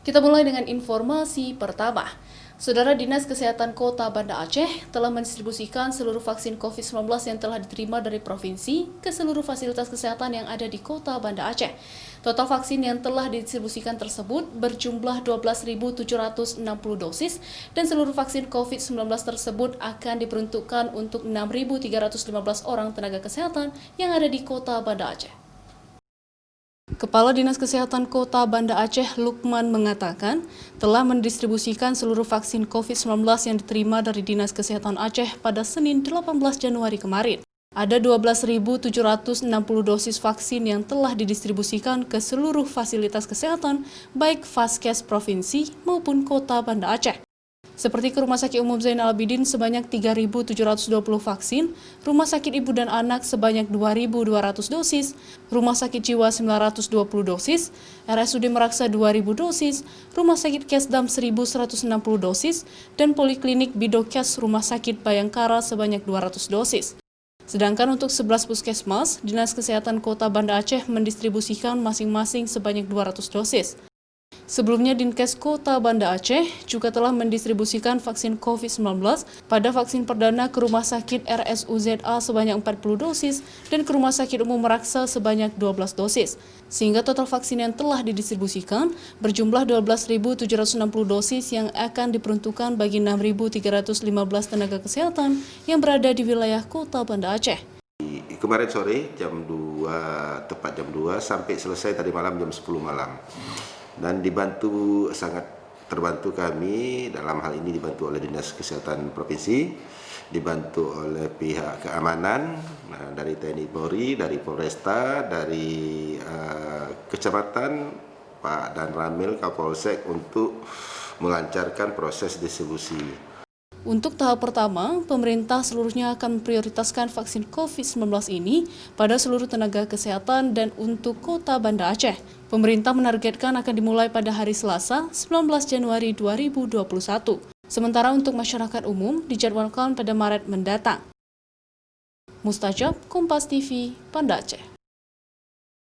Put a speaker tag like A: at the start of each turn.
A: Kita mulai dengan informasi pertama. Saudara Dinas Kesehatan Kota Banda Aceh telah mendistribusikan seluruh vaksin COVID-19 yang telah diterima dari provinsi ke seluruh fasilitas kesehatan yang ada di Kota Banda Aceh. Total vaksin yang telah didistribusikan tersebut berjumlah 12.760 dosis dan seluruh vaksin COVID-19 tersebut akan diperuntukkan untuk 6.315 orang tenaga kesehatan yang ada di Kota Banda Aceh. Kepala Dinas Kesehatan Kota Banda Aceh, Lukman, mengatakan telah mendistribusikan seluruh vaksin COVID-19 yang diterima dari Dinas Kesehatan Aceh pada Senin 18 Januari kemarin. Ada 12.760 dosis vaksin yang telah didistribusikan ke seluruh fasilitas kesehatan, baik Vaskes Provinsi maupun Kota Banda Aceh. Seperti ke Rumah Sakit Umum Zainal Abidin sebanyak 3.720 vaksin, Rumah Sakit Ibu dan Anak sebanyak 2.200 dosis, Rumah Sakit Jiwa 920 dosis, RSUD Meraksa 2.000 dosis, Rumah Sakit Kesdam 1.160 dosis, dan Poliklinik Bidokes Rumah Sakit Bayangkara sebanyak 200 dosis. Sedangkan untuk 11 puskesmas, Dinas Kesehatan Kota Banda Aceh mendistribusikan masing-masing sebanyak 200 dosis. Sebelumnya, Dinkes Kota Banda Aceh juga telah mendistribusikan vaksin COVID-19 pada vaksin perdana ke Rumah Sakit RSUZA sebanyak 40 dosis dan ke Rumah Sakit Umum Meraksa sebanyak 12 dosis. Sehingga total vaksin yang telah didistribusikan berjumlah 12.760 dosis yang akan diperuntukkan bagi 6.315 tenaga kesehatan yang berada di wilayah Kota Banda Aceh.
B: Kemarin sore jam 2, tepat jam 2 sampai selesai tadi malam jam 10 malam. Dan sangat terbantu kami, dalam hal ini dibantu oleh Dinas Kesehatan Provinsi, dibantu oleh pihak keamanan, dari TNI Polri, dari Polresta, dari Kecamatan, Pak Dan Ramil, Kapolsek untuk melancarkan proses distribusi.
A: Untuk tahap pertama, pemerintah seluruhnya akan memprioritaskan vaksin COVID-19 ini pada seluruh tenaga kesehatan dan untuk Kota Banda Aceh. Pemerintah menargetkan akan dimulai pada hari Selasa, 19 Januari 2021. Sementara untuk masyarakat umum dijadwalkan pada Maret mendatang. Mustajab, Kompas TV, Banda Aceh.